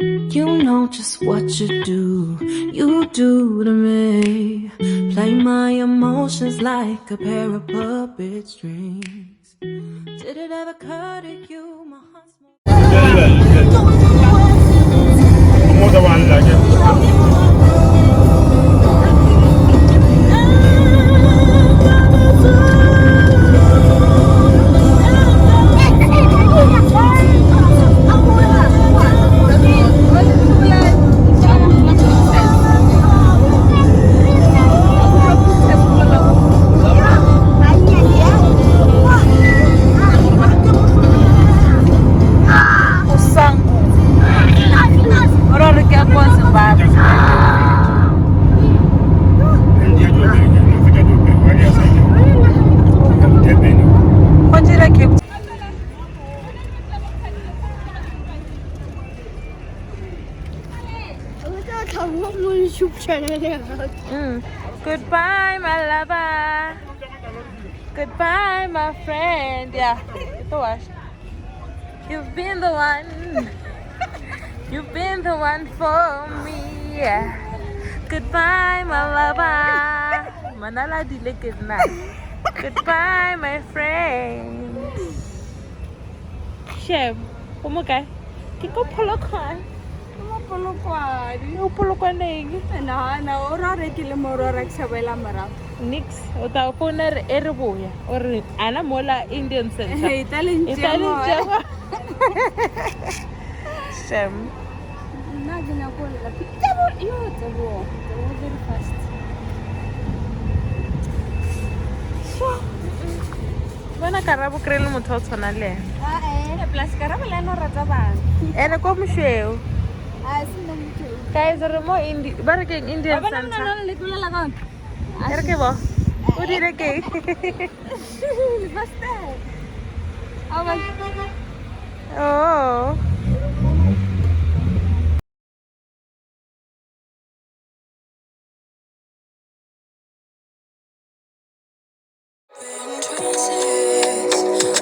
You know just what you do to me. Play my emotions like a pair of puppet strings. Did it ever occur to you, my husband? Goodbye, my lover. Goodbye, my friend. Yeah, itu was. You've been the one. You've been the one for me. Yeah. Goodbye, my lover. Manala dile kidna. Goodbye, my friend. Shem, umukai. Kiko polokan. Nix, without poner erboya or Anamola Indian Center. Italian Java. Shem. Very fast. When a carabo creel motos on a lane. Plus Caramelano Razaban. And a commercial. Guys, are more Indian Indian Center. Who did a cake? Oh.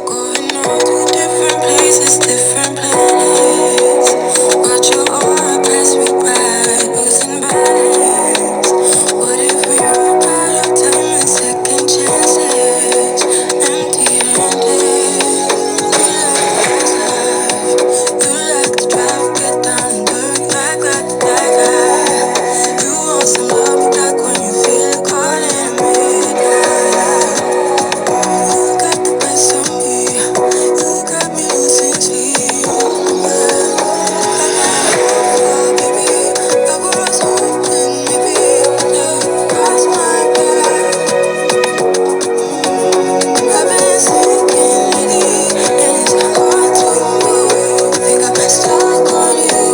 Going on to different places, different planets. Watch your aura pass me by, losing balance. What if we were out of time and second chances? Empty-handed. You like to drive, get down and dirty like that. You want some love, like when you feel it calling midnight. You got the best of me. You got me losing sleep. Baby, I was hoping maybe you'd cross my path. I've been sinking lately, and it's hard to move. Think I'm stuck on you.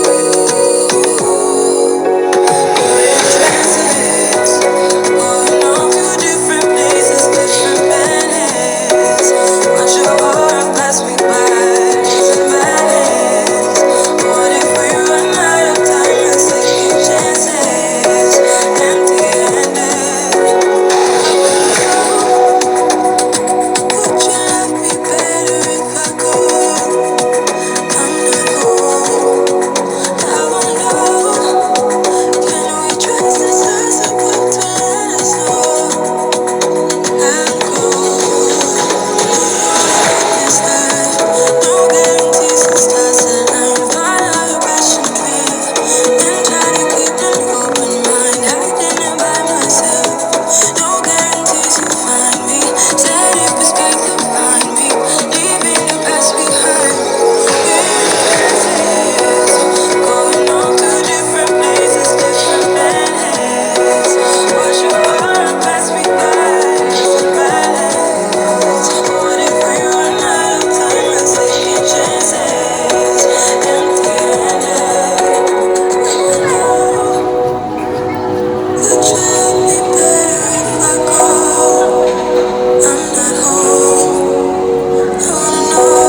Transits, going on to different places, different planets. Watch your aura pass me by, losing balance. What if we run out of time and second chances? Empty-handed. Would you love me better if I go? I'm not home. I won't know. Can we trust the stars above to let us know? I'll go. This life, no guarantees. The stars align, follow your passion drift, and try to keep an open mind, acting it by myself. No guarantees you'll find me. Set in perspective, find me, leaving the past behind. Going on to different places, different planets. Watch your aura pass me by, losing balance. What if we run out of time and second chances? Empty-handed. Would you love me better if I go? I'm not home. I wanna know.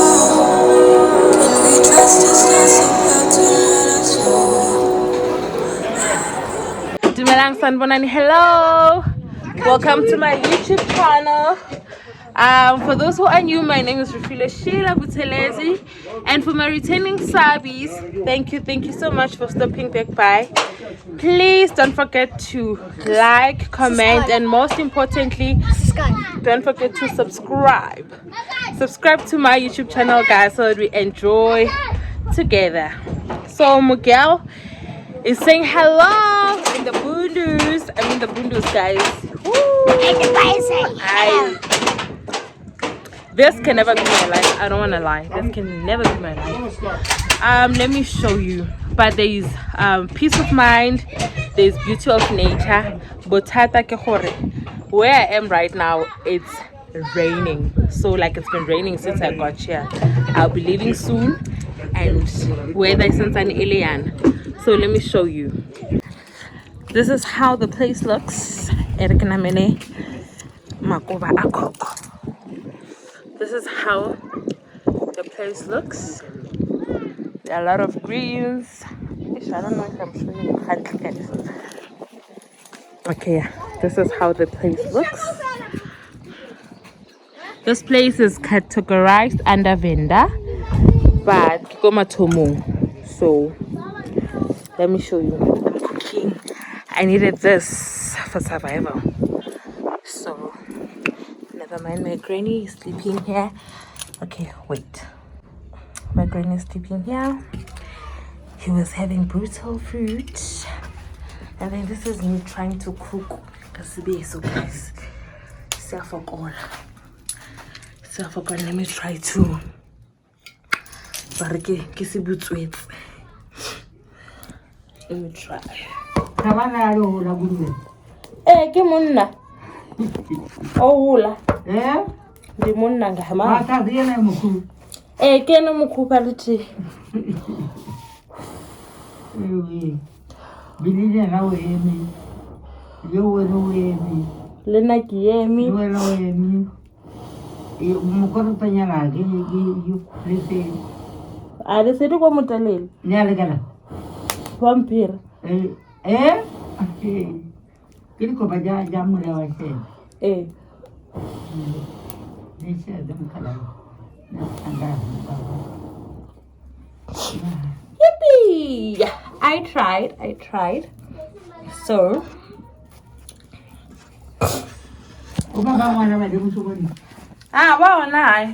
Can we trust the stars above to let us know? Dumelang sanibonani. Hello, welcome to my YouTube channel. For those who are new, my name is Rufila Sheila Buthelezi, and for my returning subbies, thank you so much for stopping back by. Please don't forget to like, comment, and most importantly, don't forget to subscribe. Subscribe to my YouTube channel, guys, so that we enjoy together. So Miguel is saying hello in the Bundus. I mean the Bundus, guys. This can never be my life. I don't want to lie. This can never be my life. Let me show you. But there is peace of mind. There is beauty of nature. But where I am right now, it's raining. So like it's been raining since I got here. I'll be leaving soon, and weather is an alien. So let me show you. This is how the place looks. This is how the place looks. There are a lot of greens. I don't know if I'm showing you. Okay, yeah. This is how the place looks. This place is categorized under vendor, but Kikomatomong. So let me show you. I'm cooking. I needed this for survival. So never mind, my granny is sleeping here. Okay, wait. My granny is sleeping here. He was having brutal food. And then this is me trying to cook. So guys, self-alcohol. Let me try to. Let me try. Eh, ke monna. Oula. Eh? Di monna ngahama. Eh, ke no mukhupa leti. Bilile rawe emi. Yo weno emi. Lena kiemi. Weno emi. Mukoro tanyala ge you lese. Ale se di kwa mutalele. Nyale gala. Vampire. Eh? Kini ko baja jamu le wa se. Nese adam kala. Yippee! I tried. So wow, nice.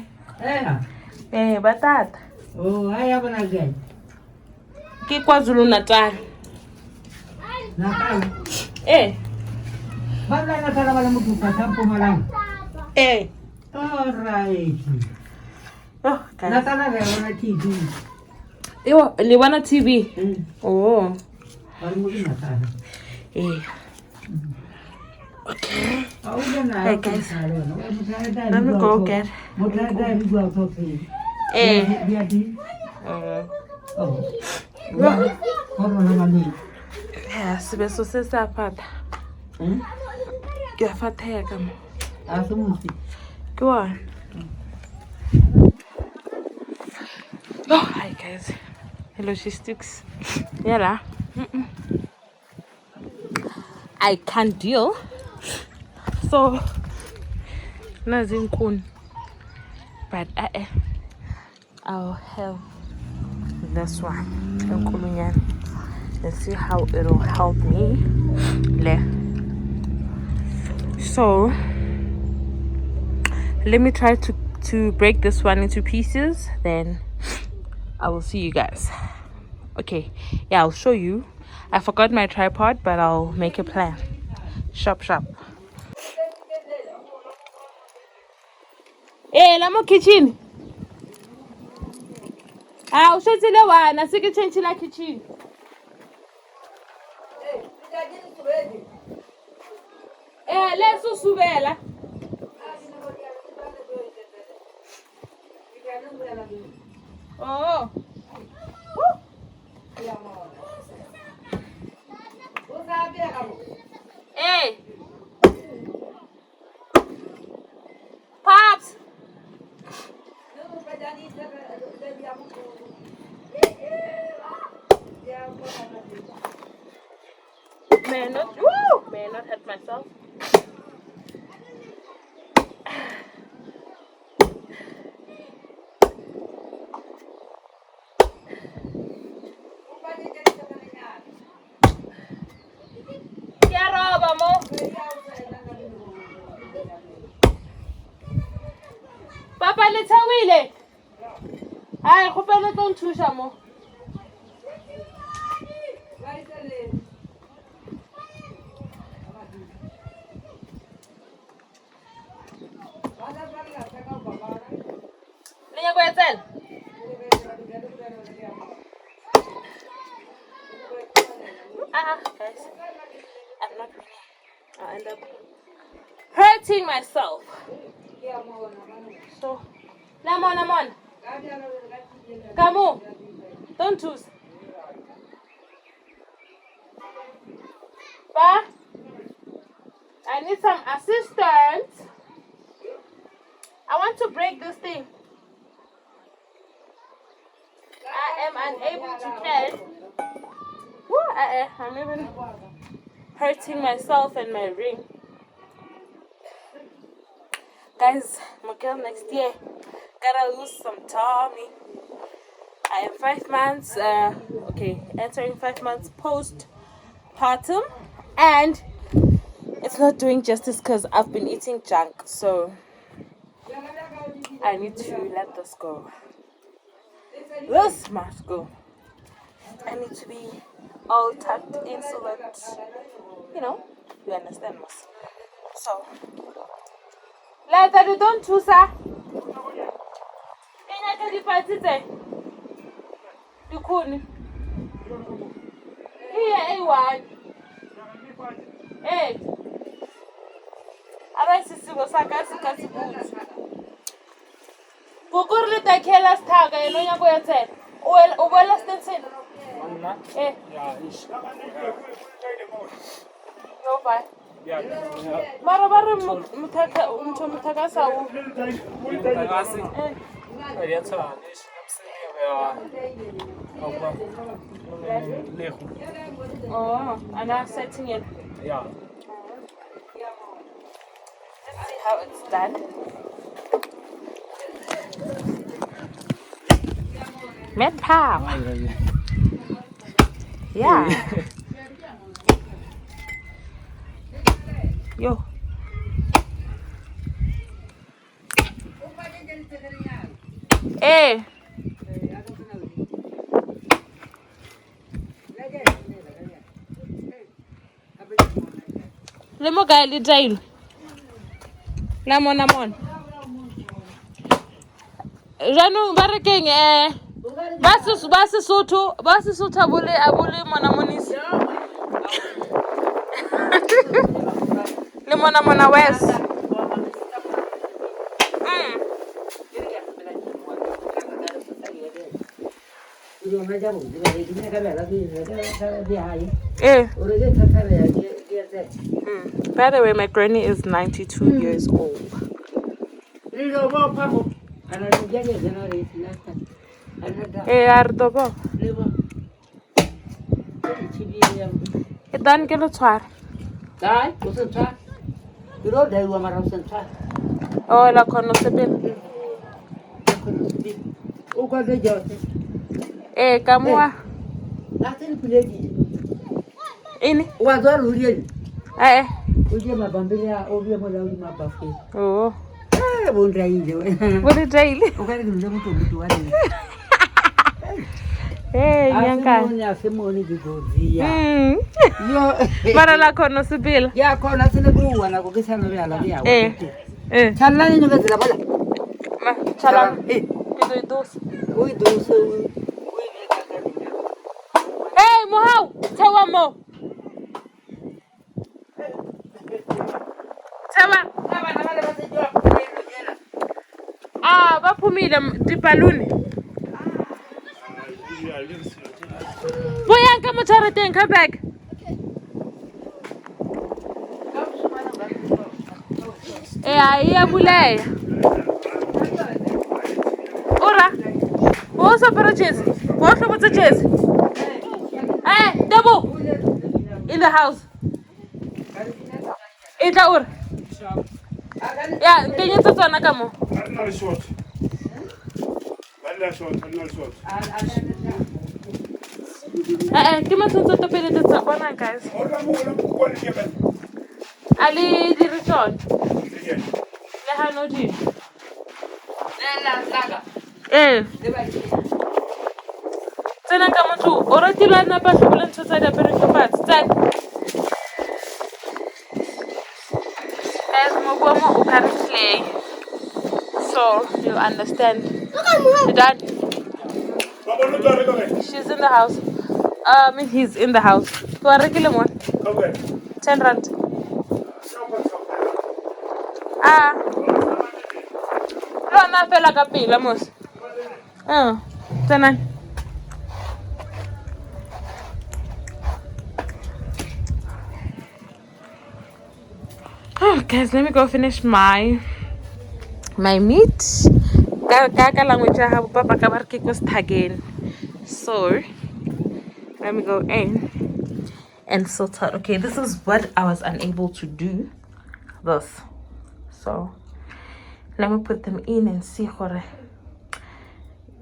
Batata. Oh, I have an again. Ke KwaZulu Natal. Natal. Bala Natal wala mutuka sampo malang. All right. Oh, guys. Natal na wala TV. Ewa, liwana TV. Oh. Wala mo Natal. Okay. Hey guys. Let me go get. Yeah, so says apart. Get fat hair, come. Go on. Oh, hi guys. Logistics. Yeah. I can't deal. So, nothing cool. But I'll have this one. Let's see how it'll help me. So, let me try to break this one into pieces. Then I will see you guys. Okay, yeah, I'll show you. I forgot my tripod, but I'll make a plan. Shop. Lamo kitchen. Ushatsile wana sikichenchi la kitchen. Let's subela. Oh. Hey. Pops. May I not hurt myself? Tawile. Ay, khopela tlo nthusha mo. Linya go etsela. Guys, I'm not winning. I'll end up hurting myself. So, Lamon. Come on. Don't choose. Pa, I need some assistance. I want to break this thing. I am unable to catch. I'm even hurting myself and my ring. Guys, my girl next year gotta lose some tummy. I am 5 months, entering 5 months postpartum, and it's not doing justice because I've been eating junk, so I need to let this go. This must go. I need to be all tucked in so that, you understand us. So, later, don't choose her. You couldn't. Here, A1. Hey. I see you was a cassie. Kukurli takela staga, and when you go and say, well, less than sin. Eh. No, bye. Marabar Mutaka Sau. Oh, and I'm setting it. Yeah. Let's see how it's done. Med pow. Yeah. Yo. Hey. Lemo guy li jail. Lamon. Janu barekeng basi sutu abule monamonis. Le mona west. By the way, my granny is 92 years old. Ardobo. Dan ke lo tshwara. Dai, o se tshwara. Iro dai wa mara o se tshwara. Oh, la kono sepele. O kwa de jote. Kamwa. Latin kuledi. Ini. Wa zo luri. Uje mabambele obye mo lauri mabafu. Oh. Bondra ile. Bondra daily. O ka re le mutu wale. Nyanka. Nya semoni digozia. Yo. Mara la kono sepele. Ya kona sene buwa na ko kesana le ala ya. Chala ni no ke bola. Ma chala. Pido dos. Ui dos. Hey, Mohau, tawa mo. Tawa. Baphumile dipaluni. Boyanka mochareteng come back. Iya mulai. Ora. Bosa para Jesse. Bosa para Jesse. Double. In the house. Ita ur. Yeah, can you touch on a camo? Give me some to pay the one, guys. Ali the return. Let her know. Eh. Tsena ka motho o ratile a napa tlhobole ntho tsa diapere ka fatshe tsa guys mo bua mo o ka re play so you understand. Dad, she's in the house. He's in the house. Tu a rekile mo 10 rand. Lona fela ka pila mos. Tsena. Oh, guys, let me go finish my meat. Ka language ya habo papa ka bar ke ko stageni. So, let me go in and sort out. Okay, this is what I was unable to do. This. So, let me put them in and see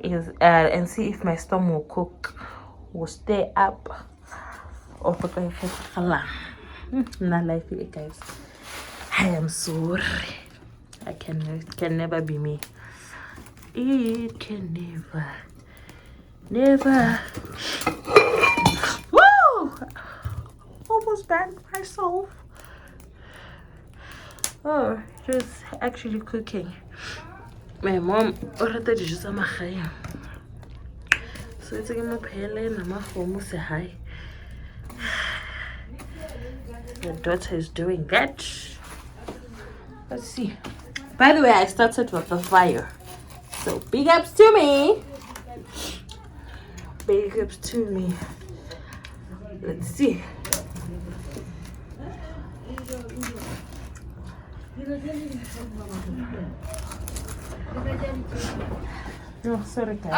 and see if my stomach will stay up or not like it, guys. I am sorry. It can never be me. It can never. Woo! Almost banned myself. Oh, just actually cooking. My mom already just a mahaya. So it's a pele na mahomu say hi. The daughter is doing that. Let's see. By the way, I started with the fire. So big ups to me. Big ups to me. Let's see. No, sorry guys.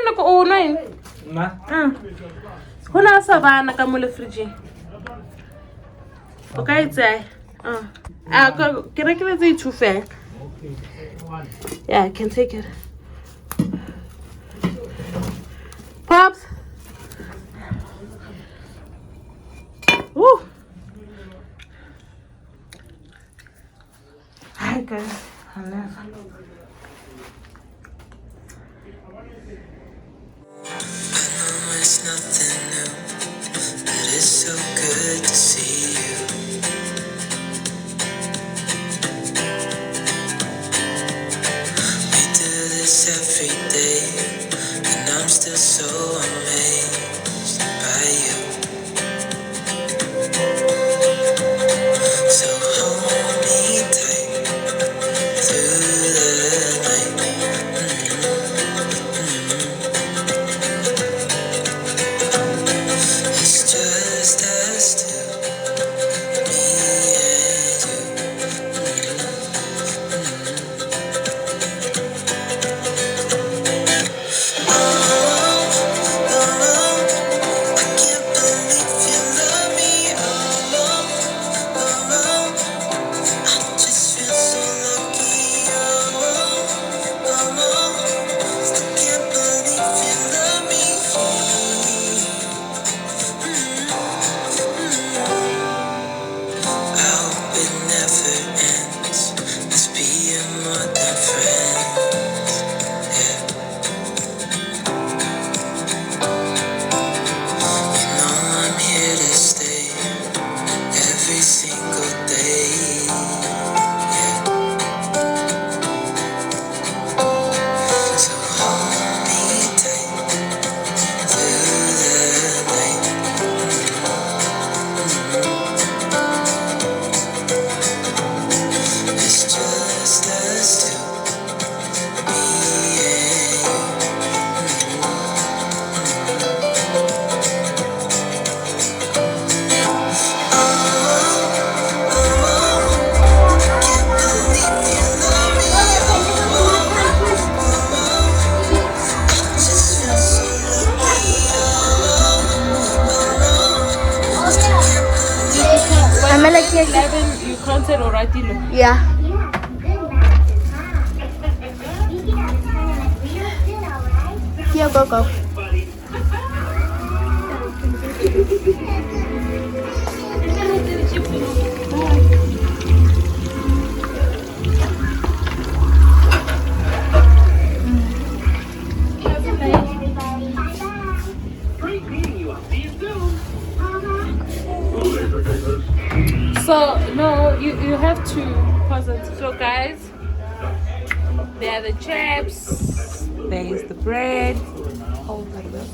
No ko o nine. Na. Hona sa bana ka mo le fridge. Okay, tsaya. Can I get it too fair? Yeah, I can take it. Pops. Woo. Hi guys. It's nothing new, but it's so good to see you. We do this every day, and I'm still so amazed by you. So hold me tight through the you counted already? Yeah. Here, go. So no, you have to pause it. So guys, there are the chips. There is the bread. Oh, like this.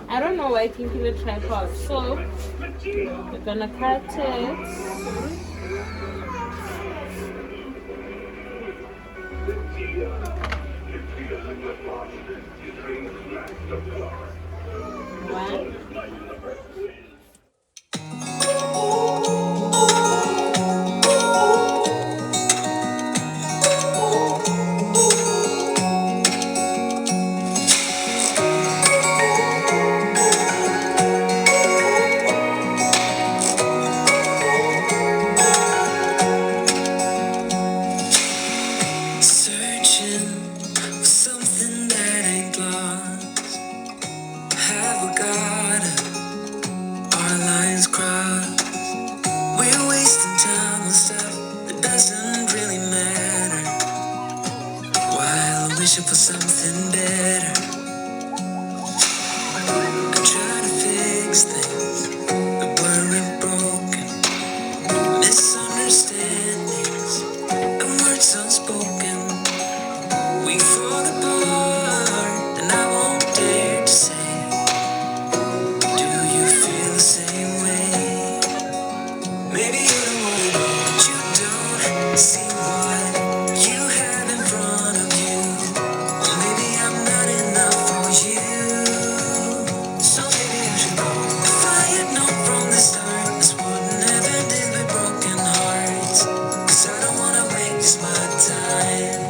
I don't know why I think in a tripod. So we're gonna cut it. One. Searching for something that ain't lost. Have we got our lines crossed? We're wasting time on stuff that doesn't really matter. While wishing for something better, I'm trying to fix things that weren't broken. Misunderstandings and words unspoken. We fall apart, and I won't dare to say, do you feel the same way? Maybe you don't wanna know, but you don't see what you have in front of you. Or maybe I'm not enough for you. So maybe I should go. If I had known from the start, this wouldn't have ended with broken hearts. 'Cause I don't wanna waste my time.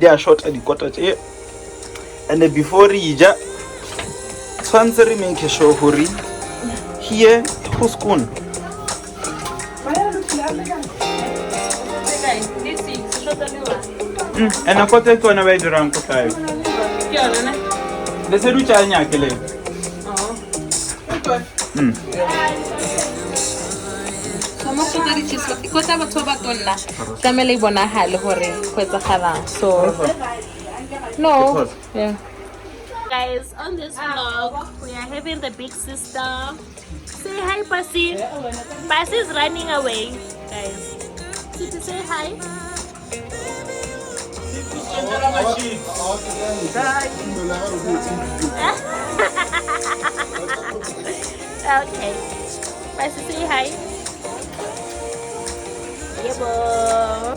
they are short at the Kota. And then before Rija, Swanseri make sure hurry. Here, who's spoon? And I got to another around Kota. The Seducha Yakele. So no, yeah. Guys, on this vlog, we are having the big sister. Say hi, Pasi. Pasi is running away, guys. Siti, say hi. Okay. Pasi, say hi. Yeah, boy.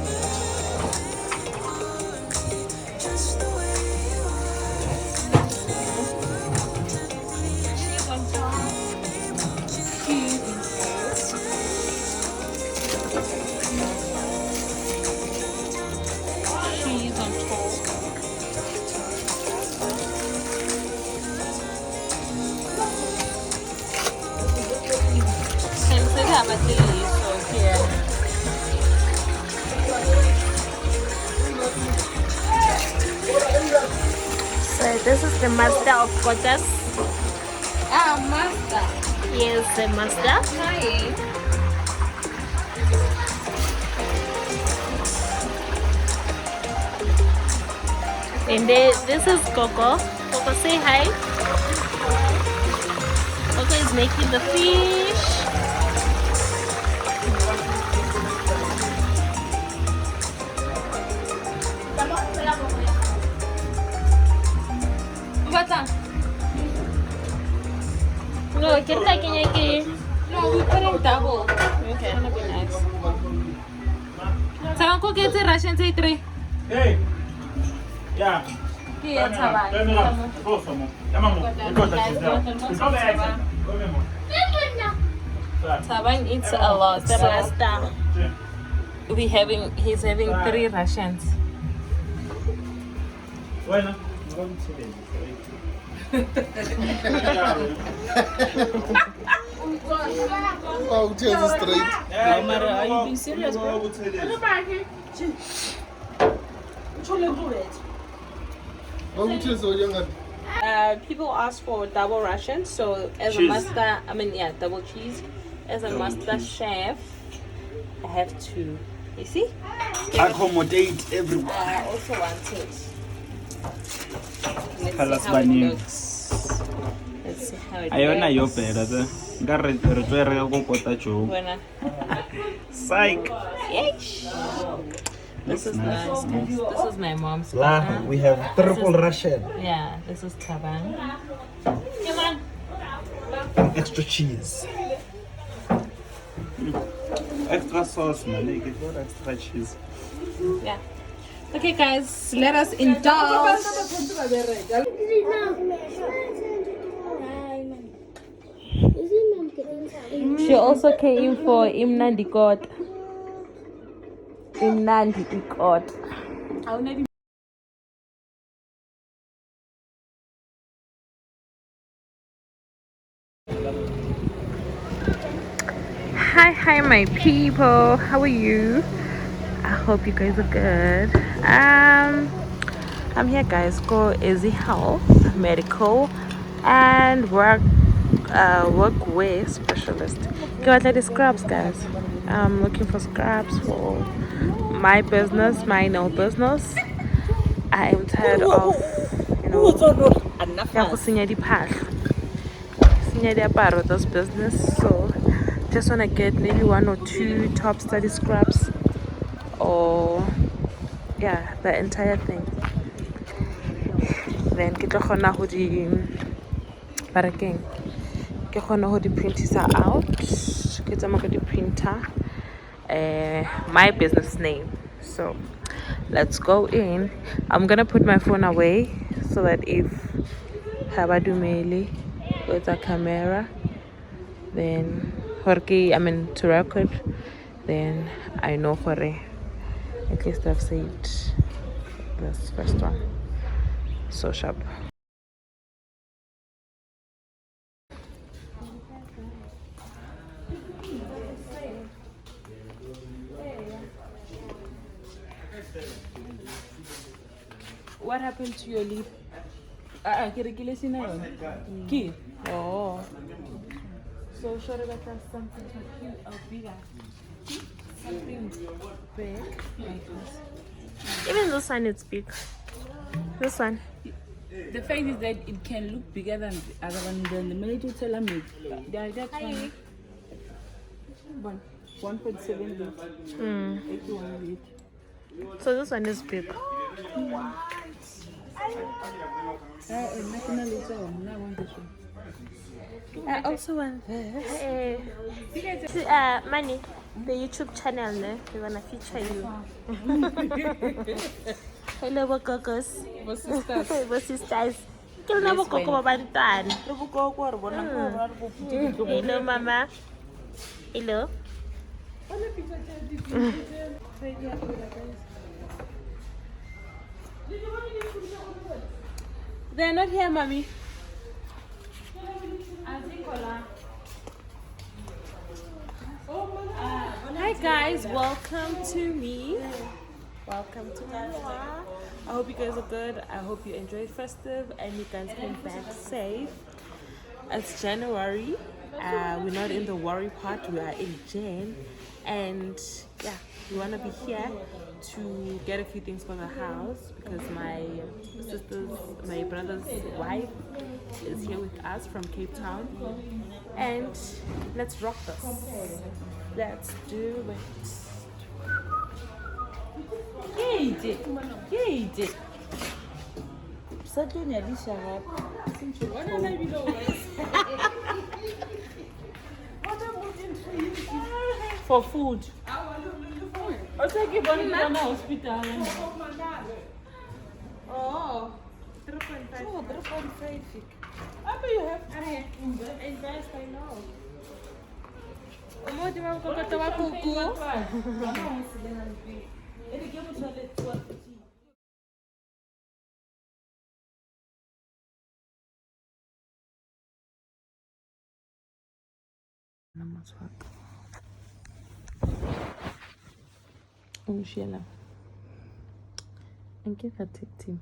So this is the master of Kotas. Master. Yes, the master. Hi. And then this is Coco. Coco, say hi. Coco is making the fish. No, get that in. No, we put in double. Okay. It's gonna be nice. Someone cook it in Russian, say 3. Hey! Yeah. Here, Taban. Taban eats a lot. The So master. he's having 3 Russians. Bueno. Oh, tell us straight. Are you being serious, bro? People ask for double rations, so as a master, double cheese. As a master chef, I have 2. You see? Accommodate everyone. I also want it. Tell Let's us see how it Bani. looks. Let's see how it Ayona yo looks. better. Nka re tswere go Kota jo. Buena. Psych. Yeesh. This is nice, guys. This is my mom's La, Kota. we have triple Russian. Yeah, this is Taban. Come on. Extra cheese. Extra sauce, man. You get what extra cheese. Yeah. Okay, guys, let us indulge. She also came for Imnandi God. Imnandi God. Hi, my people. How are you? I hope you guys are good. I'm here, guys. Go Easy Health Medical and workwear specialist. Go out the scrubs, guys. I'm looking for scrubs for my business, my nail business. I am tired of, this business. So just wanna get maybe 1 or 2 top study scrubs, or yeah, the entire thing. Then ke tlo kgona ho di barakeng ke kgona ho di printisa out ke tsama ka di printer my business name. So let's go in. I'm gonna put my phone away so that if habadumeli with a camera, then to record, then I know for at least I've saved this first one. So sharp. What happened to your lip? Key. Oh. So should I got something bigger? Something big like this. Even this one is big. This one. The fact is that it can look bigger than the other one. Then the minute you tell them that's one. 1.7 liters. 81 liters. So this one is big. I also want this. Money, the YouTube channel, ne? We're gonna feature you. Hello, Bokokos. Bo sisters. Hello, Bokoko Bantan. Hello, Mama. Hello. They're not here, mommy. Hi guys, welcome to me. Welcome to my vlog. I hope you guys are good. I hope you enjoyed festive and you guys came back safe. It's January. We're not in the worry part. We are in Jan, and yeah, we wanna be here to get a few things for the house because my brother's wife is here with us from Cape Town, and let's rock this. Let's do it. For food. I'll take you to the hospital. Oh, 3.5. Oh, 3.5. After you have to invest, I know. Oh, Sheila. And get a team.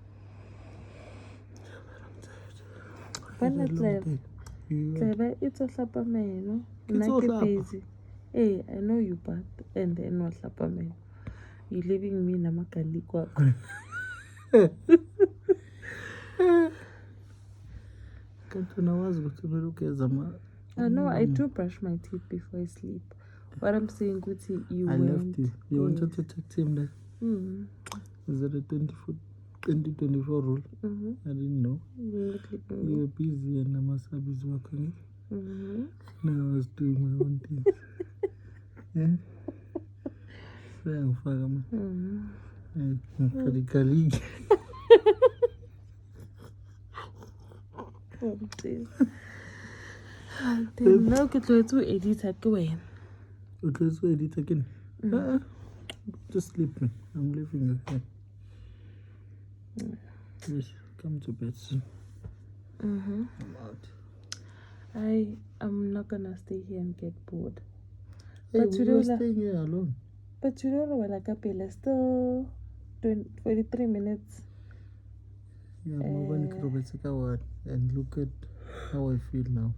It's a slapameno. Busy. Hey, I know you bad and then what slapameno. You leaving me namakali kwako. I know I do brush my teeth before I sleep. What I'm saying, Guti, you left you. You wanted to text him that. Is that a 2024 rule? I didn't know. You were busy and I must have busy working. Now I was doing my own things. Yeah? For the colleague. No, get to edit at Gwen. Okay, so edit again. Just sleep me. I'm leaving you here. Yes, come to bed soon. I'm out. I'm not gonna stay here and get bored. Hey, But we were staying here alone. But you don't know like a pele still 43 minutes. Yeah, and look at how I feel now.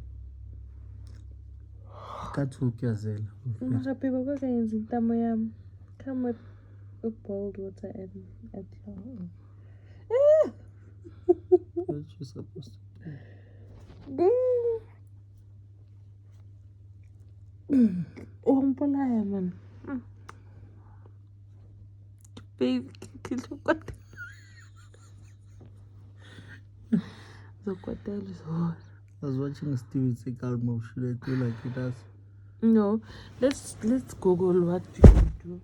Come with boiled water and at your What you supposed to do? Oh, man. Babe, look what that is. I was watching Steven Seagal move. Should I do like he does? No, let's Google what you can do.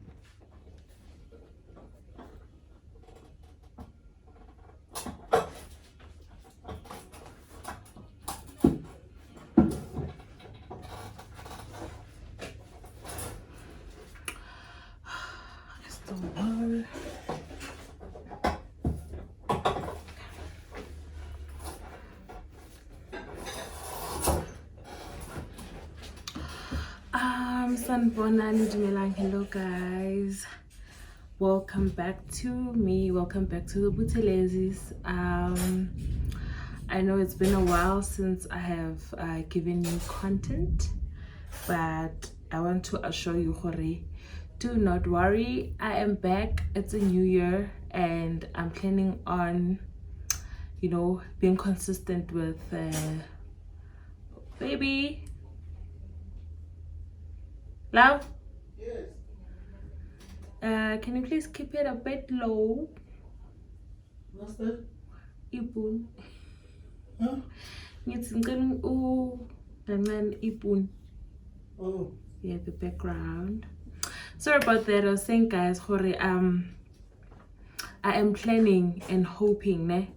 Sanibonani Dumelang. Hello guys. Welcome back to me. Welcome back to the Butelezis. I know it's been a while since I have given you content, but I want to assure you, Hore, do not worry. I am back. It's a new year and I'm planning on, you know, being consistent with baby. Love? Yes. Can you please keep it a bit low? What's that? Ipun. Huh? Ipun. Oh. Yeah, the background. Sorry about that. I was saying, guys, Hore, I am planning and hoping,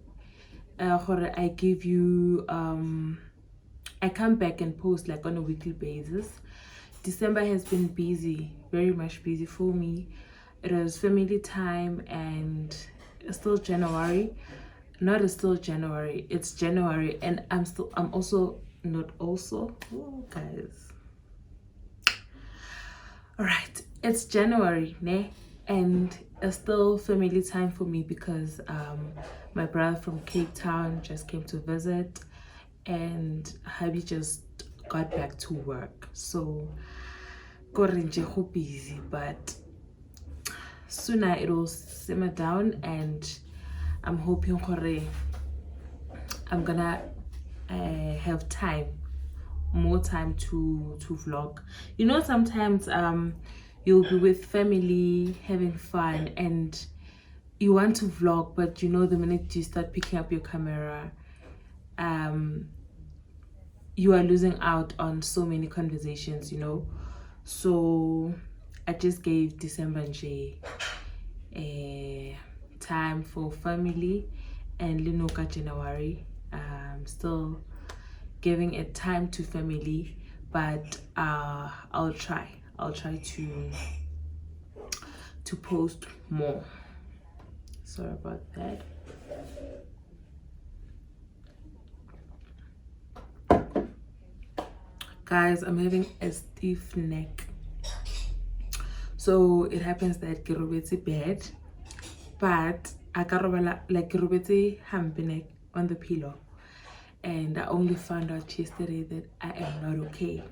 Hore, I give you I come back and post like on a weekly basis. December has been busy, very much busy for me. It was family time and it's still January. Not it's still January, it's January, and I'm also not also. Oh, guys. All right, it's January, ne? And it's still family time for me because my brother from Cape Town just came to visit and hubby just got back to work. So busy, but sooner it will simmer down and I'm hoping I'm gonna have more time to vlog. You know, sometimes you'll be with family having fun and you want to vlog, but you know the minute you start picking up your camera you are losing out on so many conversations, you know. So I just gave December and J time for family, and Linoka January still giving it time to family, but I'll try to post more. Sorry about that. Guys, I'm having a stiff neck. So it happens that Kirubeti bed, but I got like Kirubeti neck on the pillow. And I only found out yesterday that I am not okay.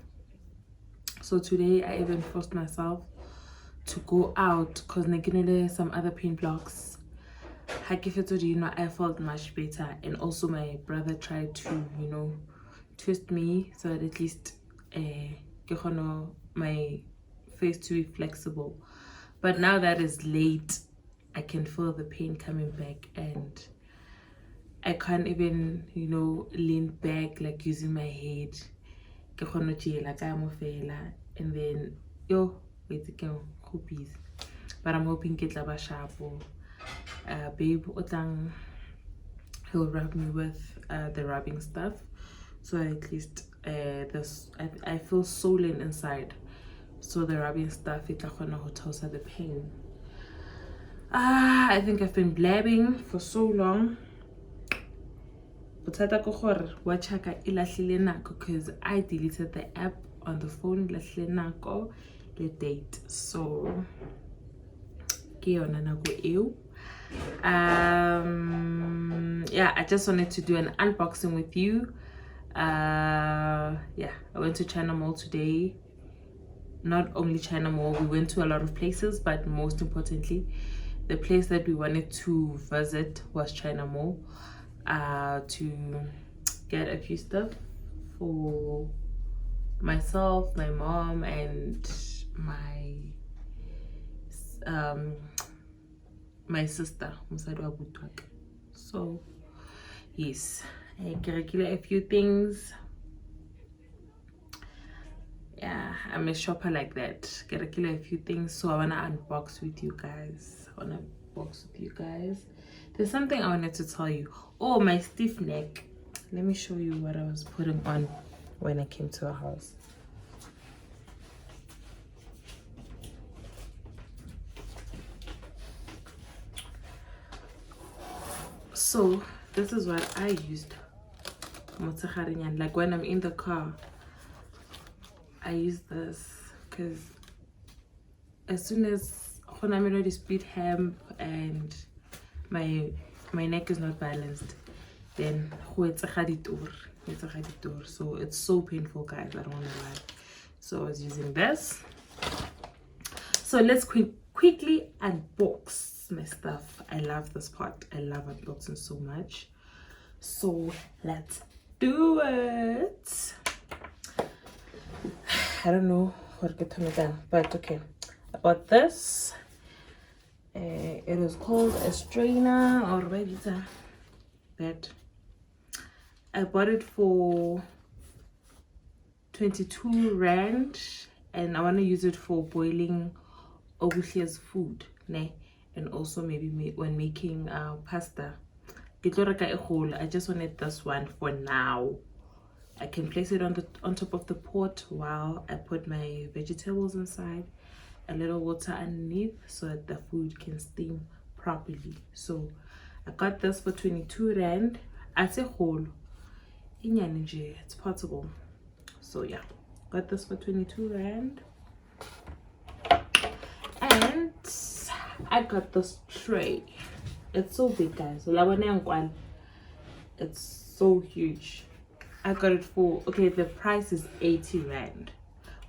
So today I even forced myself to go out because some other pain blocks. I felt much better, and also my brother tried to, you know, twist me so that at least my face to be flexible. But now that is late, I can feel the pain coming back and I can't even, you know, lean back like using my head. And then but I'm hoping get laba sharpo. Babe he'll rub me with the rubbing stuff, so at least I feel swollen inside, so the rubbing stuff it the pain. I think I've been blabbing for so long, because I deleted the app on the phone, the date. So yeah, I just wanted to do an unboxing with you. Yeah, I went to China Mall today. Not only China Mall, we went to a lot of places, but most importantly, the place that we wanted to visit was China Mall, to get a few stuff for myself, my mom, and my sister. So yes, I get a few things. Yeah, I'm a shopper like that. Get a few things, so I wanna unbox with you guys. There's something I wanted to tell you. Oh, my stiff neck. Let me show you what I was putting on when I came to our house. So this is what I used. Like when I'm in the car, I use this because as soon as I split hemp and my neck is not balanced, then so it's so painful, guys. I don't want to lie. So I was using this. So let's quickly unbox my stuff. I love this part. I love unboxing so much. So let's do it. I don't know what to turn it down, but okay. I bought this. It is called a strainer or maybe it's a bed. I bought it for 22 rand, and I want to use it for boiling Ogushia's food, ne? And also maybe when making pasta. I just wanted this one for now. I can place it on top of the pot while I put my vegetables inside, a little water underneath so that the food can steam properly. So I got this for 22 rand. I say whole in energy, it's portable. So yeah, got this for 22 rand. And I got this tray. It's so big, guys. It's so huge. I got it for, okay, the price is 80 rand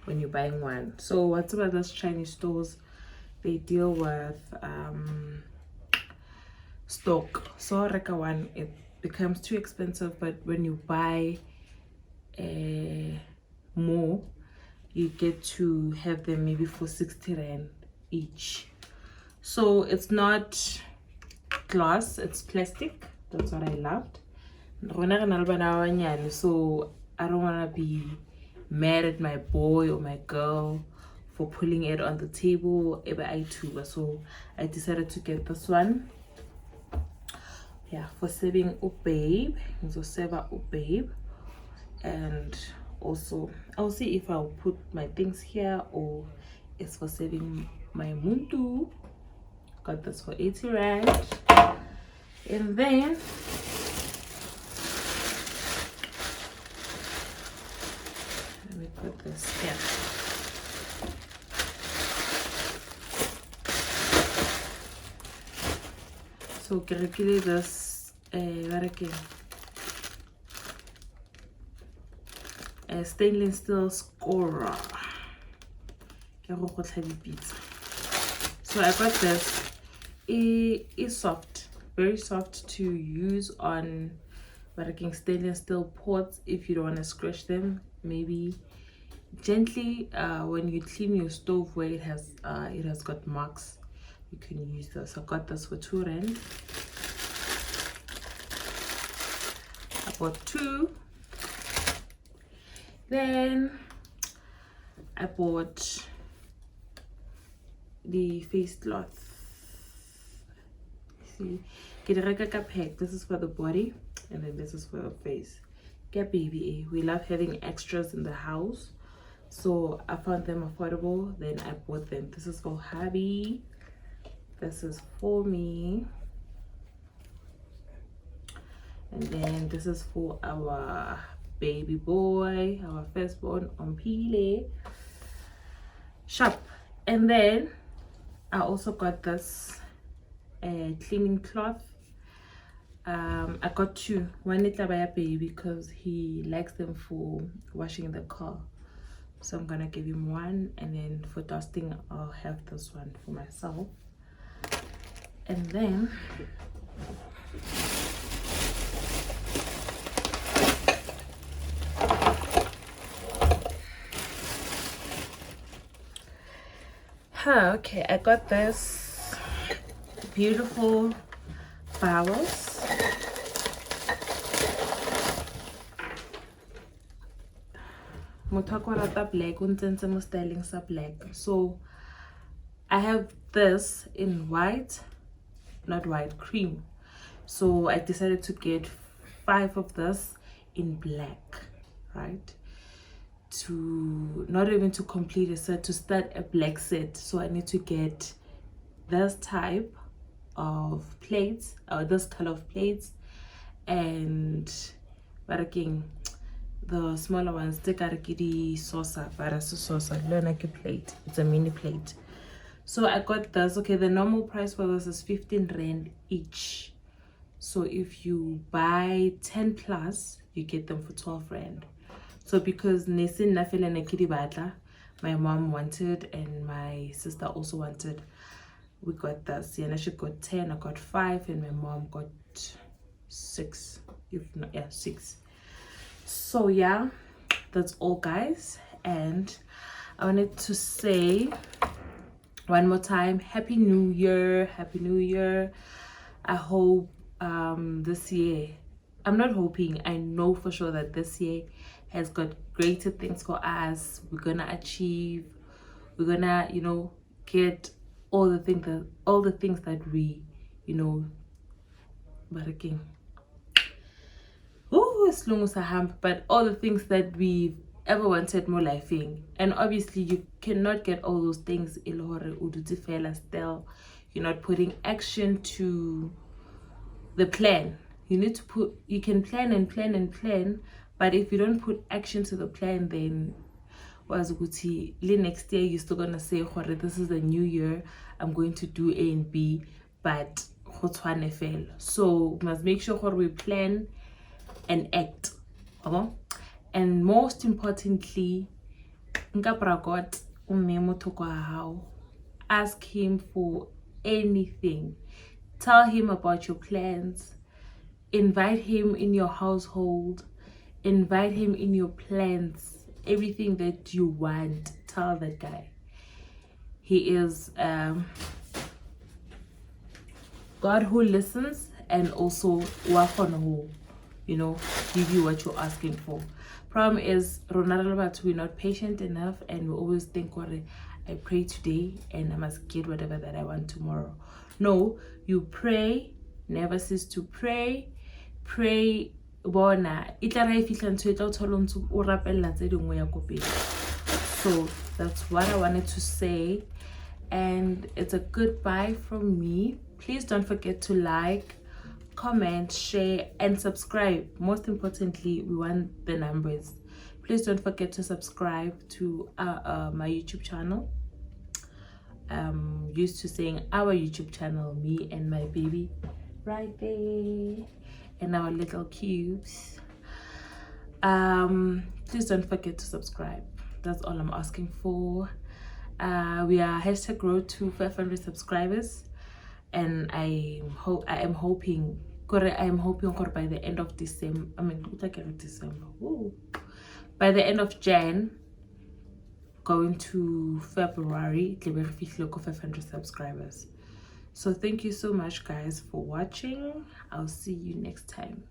when you're buying one. So what's about those Chinese stores, they deal with stock. So like one, it becomes too expensive, but when you buy more, you get to have them maybe for 60 rand each. So it's not glass, it's plastic. That's what I loved. So I don't want to be mad at my boy or my girl for pulling it on the table. So I decided to get this one. Yeah, for saving babe. So save babe. And also I'll see if I'll put my things here or it's for saving my muntu. Got this for 80 rand. And then let me put this here. So calculate this stainless steel scorer. So I got this. It's soft, very soft to use on stainless steel pots if you don't want to scratch them. Maybe gently when you clean your stove where it has got marks, you can use this. I got this for 2 rand. I bought 2. Then I bought the face cloth. See, this is for the body and then this is for the face. Get baby, we love having extras in the house, so I found them affordable, then I bought them. This is for hubby, this is for me, and then this is for our baby boy, our firstborn on Pile shop. And then I also got this cleaning cloth. I got 2. One is by a baby because he likes them for washing the car, so I'm gonna give him one, and then for dusting I'll have this one for myself. And then okay, I got this beautiful bowels. Black. So I have this in white, not white, cream. So I decided to get 5 of this in black, right? To not even to complete a set, to start a black set. So I need to get this type of plates, or this color of plates, and but again, the smaller ones, they got the saucer, barasu saucer, like a plate. It's a mini plate. So I got this. Okay, the normal price for this is 15 rand each. So if you buy 10 plus, you get them for 12 rand. So because Nesin Nafil and Akidi Badla, my mom wanted and my sister also wanted, we got this. Yeah, she got 10, I got 5, and my mom got 6. If not, yeah, 6. So yeah, that's all, guys. And I wanted to say one more time, Happy New Year. Happy New Year. I hope this year, I'm not hoping, I know for sure that this year has got greater things for us. We're gonna achieve, we're gonna, you know, get all the things that we, you know, baraking. Oh, as long as I have, but all the things that we've ever wanted more lifing. And obviously you cannot get all those things still. You're not putting action to the plan. You need to put, you can plan and plan and plan, but if you don't put action to the plan, then next year you're still gonna say, this is a new year, I'm going to do A and B, but so we must make sure we plan and act. And most importantly, ask him for anything. Tell him about your plans. Invite him in your household. Invite him in your plans. Everything that you want, tell that guy. He is God who listens, and also who, you know, give you what you're asking for. Problem is, we're not patient enough, and we always think, I pray today and I must get whatever that I want tomorrow. No, you pray, never cease to pray. Pray bona. So that's what I wanted to say, and it's a goodbye from me. Please don't forget to like, comment, share, and subscribe. Most importantly, we want the numbers. Please don't forget to subscribe to my YouTube channel. Used to saying our YouTube channel, me and my baby right there, and our little cubes. Please don't forget to subscribe. That's all I'm asking for. We are #road to 500 subscribers, and I am hoping by the end of December, by the end of Jan, going to February, 500 subscribers. So thank you so much, guys, for watching. I'll see you next time.